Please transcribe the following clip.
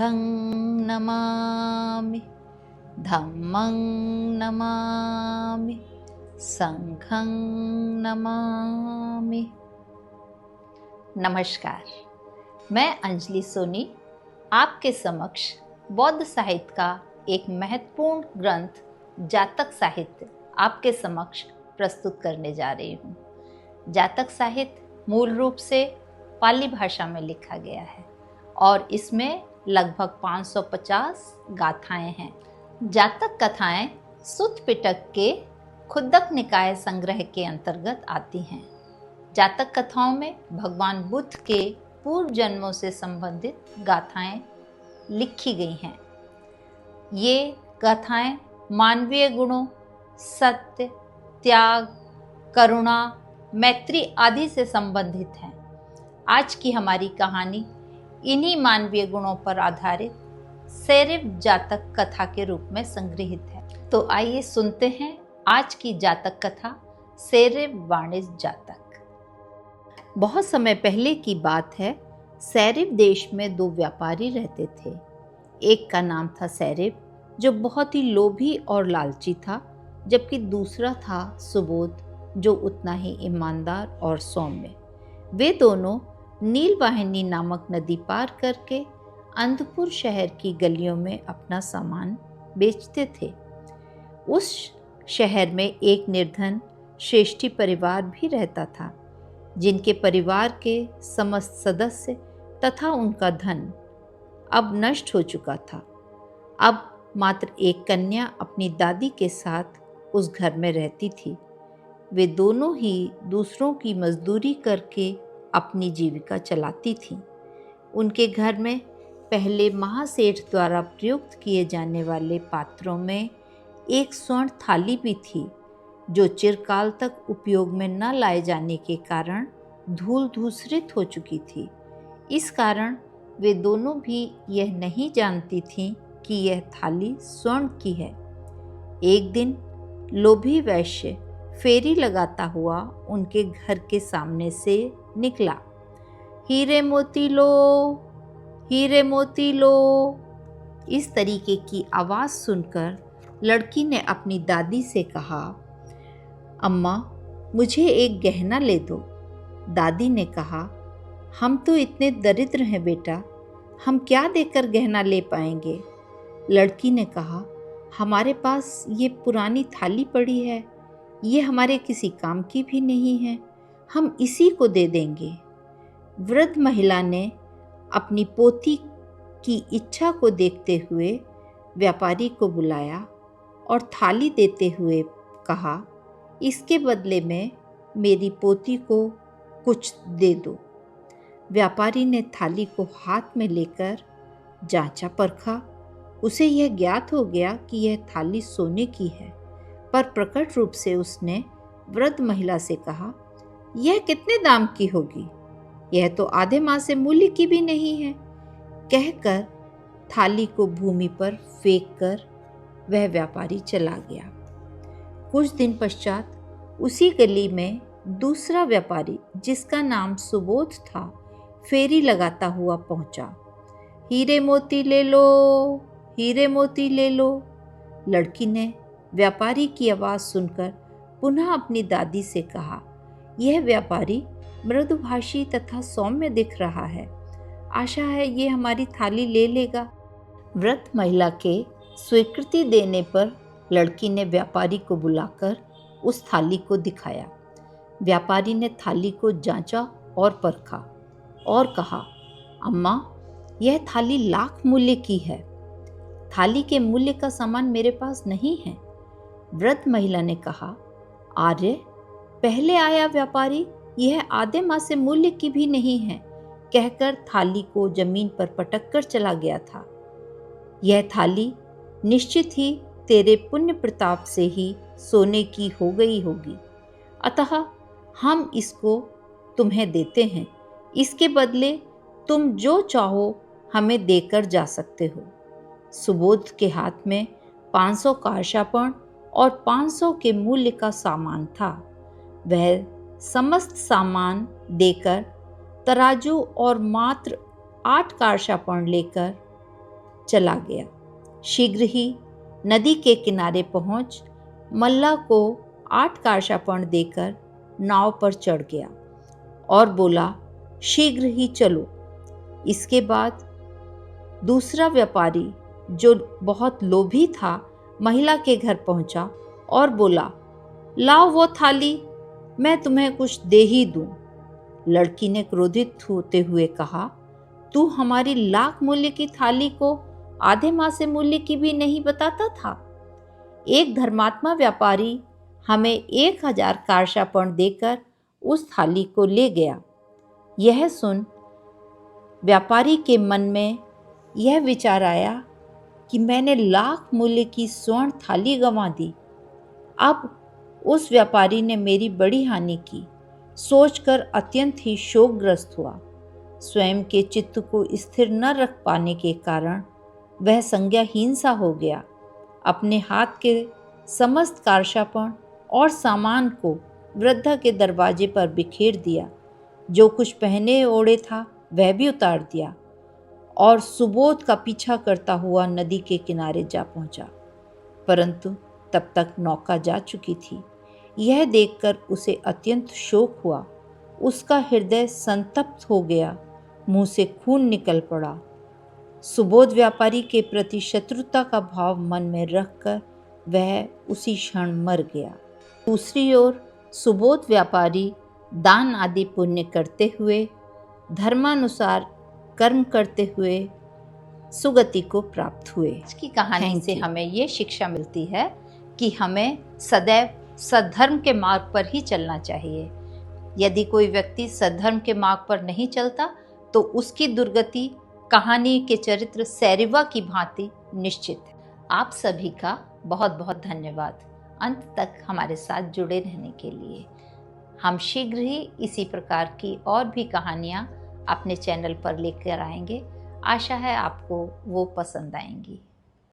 बुद्धं नमामि, धम्मं नमामि, संघं नमामि। नमस्कार, मैं अंजलि सोनी आपके समक्ष बौद्ध साहित्य का एक महत्वपूर्ण ग्रंथ जातक साहित्य आपके समक्ष प्रस्तुत करने जा रही हूँ। जातक साहित्य मूल रूप से पाली भाषा में लिखा गया है और इसमें लगभग 550 गाथाएं हैं। जातक कथाएं सुत्त पिटक के खुद्दक निकाय संग्रह के अंतर्गत आती हैं। जातक कथाओं में भगवान बुद्ध के पूर्व जन्मों से संबंधित गाथाएं लिखी गई हैं। ये गाथाएं मानवीय गुणों, सत्य, त्याग, करुणा, मैत्री आदि से संबंधित हैं। आज की हमारी कहानी इन्हीं मानवीय गुणों पर आधारित सैरिव जातक कथा के रूप में संग्रहित है। तो आइए सुनते हैं आज की जातक कथा, सैरिव वाणिज्य जातक। बहुत समय पहले की बात है। सैरिव देश में दो व्यापारी रहते थे। एक का नाम था सैरिव, जो बहुत ही लोभी और लालची था, जबकि दूसरा था सुबोध, जो उतना ही ईमानदार और सौम्य। वे दोनों नीलवाहिनी नामक नदी पार करके अंधपुर शहर की गलियों में अपना सामान बेचते थे। उस शहर में एक निर्धन श्रेष्ठी परिवार भी रहता था, जिनके परिवार के समस्त सदस्य तथा उनका धन अब नष्ट हो चुका था। अब मात्र एक कन्या अपनी दादी के साथ उस घर में रहती थी। वे दोनों ही दूसरों की मजदूरी करके अपनी जीविका चलाती थीं। उनके घर में पहले महासेठ द्वारा प्रयुक्त किए जाने वाले पात्रों में एक स्वर्ण थाली भी थी, जो चिरकाल तक उपयोग में न लाए जाने के कारण धूल धूसरित हो चुकी थी। इस कारण वे दोनों भी यह नहीं जानती थीं कि यह थाली स्वर्ण की है। एक दिन लोभी वैश्य फेरी लगाता हुआ उनके घर के सामने से निकला। हीरे मोती लो, हीरे मोती लो। इस तरीके की आवाज़ सुनकर लड़की ने अपनी दादी से कहा, अम्मा, मुझे एक गहना ले दो। दादी ने कहा, हम तो इतने दरिद्र हैं बेटा, हम क्या देकर गहना ले पाएंगे। लड़की ने कहा, हमारे पास ये पुरानी थाली पड़ी है, ये हमारे किसी काम की भी नहीं है, हम इसी को दे देंगे। वृद्ध महिला ने अपनी पोती की इच्छा को देखते हुए व्यापारी को बुलाया और थाली देते हुए कहा, इसके बदले में मेरी पोती को कुछ दे दो। व्यापारी ने थाली को हाथ में लेकर जांचा परखा। उसे यह ज्ञात हो गया कि यह थाली सोने की है, पर प्रकट रूप से उसने वृद्ध महिला से कहा, यह कितने दाम की होगी, यह तो आधे माह से मूल्य की भी नहीं है। कहकर थाली को भूमि पर फेंक कर वह व्यापारी चला गया। कुछ दिन पश्चात उसी गली में दूसरा व्यापारी, जिसका नाम सुबोध था, फेरी लगाता हुआ पहुंचा। हीरे मोती ले लो, हीरे मोती ले लो। लड़की ने व्यापारी की आवाज़ सुनकर पुनः अपनी दादी से कहा, यह व्यापारी मृदुभाषी तथा सौम्य दिख रहा है, आशा है ये हमारी थाली ले लेगा। वृद्ध महिला के स्वीकृति देने पर लड़की ने व्यापारी को बुलाकर उस थाली को दिखाया। व्यापारी ने थाली को जांचा और परखा और कहा, अम्मा, यह थाली लाख मूल्य की है। थाली के मूल्य का सामान मेरे पास नहीं है। वृद्ध महिला ने कहा, आर्य, पहले आया व्यापारी यह आधे माह से मूल्य की भी नहीं है, कहकर थाली को जमीन पर पटक कर चला गया था। यह थाली निश्चित ही तेरे पुण्य प्रताप से ही सोने की हो गई होगी, अतः हम इसको तुम्हें देते हैं। इसके बदले तुम जो चाहो हमें देकर जा सकते हो। सुबोध के हाथ में 500 का आशापण और 500 के मूल्य का सामान था। वह समस्त सामान देकर तराजू और मात्र 8 का आशापण लेकर चला गया। शीघ्र ही नदी के किनारे पहुंच मल्ला को 8 कार्षापण देकर नाव पर चढ़ गया और बोला, शीघ्र ही चलो। इसके बाद दूसरा व्यापारी जो बहुत लोभी था महिला के घर पहुंचा और बोला, लाओ वो थाली, मैं तुम्हें कुछ दे ही दूं। लड़की ने क्रोधित होते हुए कहा, तू हमारी लाख मूल्य की थाली को आधे मासे मूल्य की भी नहीं बताता था। एक धर्मात्मा व्यापारी हमें 1000 कार्षापण देकर उस थाली को ले गया। यह सुन व्यापारी के मन में यह विचार आया कि मैंने लाख मूल्य की स्वर्ण थाली गंवा दी। अब उस व्यापारी ने मेरी बड़ी हानि की, सोचकर अत्यंत ही शोकग्रस्त हुआ। स्वयं के चित्त को स्थिर न रख पाने के कारण वह संज्ञाहीन सा हो गया। अपने हाथ के समस्त कार्षापण और सामान को वृद्धा के दरवाजे पर बिखेर दिया। जो कुछ पहने ओढ़े था वह भी उतार दिया और सुबोध का पीछा करता हुआ नदी के किनारे जा पहुंचा। परंतु तब तक नौका जा चुकी थी। यह देखकर उसे अत्यंत शोक हुआ। उसका हृदय संतप्त हो गया, मुंह से खून निकल पड़ा। सुबोध व्यापारी के प्रति शत्रुता का भाव मन में रखकर वह उसी क्षण मर गया। दूसरी ओर सुबोध व्यापारी दान आदि पुण्य करते हुए, धर्मानुसार कर्म करते हुए सुगति को प्राप्त हुए। इसकी कहानी से हमें ये शिक्षा मिलती है कि हमें सदैव सद्धर्म के मार्ग पर ही चलना चाहिए। यदि कोई व्यक्ति सद्धर्म के मार्ग पर नहीं चलता तो उसकी दुर्गति कहानी के चरित्र सैरिवा की भांति निश्चित है। आप सभी का बहुत बहुत धन्यवाद अंत तक हमारे साथ जुड़े रहने के लिए। हम शीघ्र ही इसी प्रकार की और भी कहानियाँ अपने चैनल पर लेकर आएंगे। आशा है आपको वो पसंद आएंगी।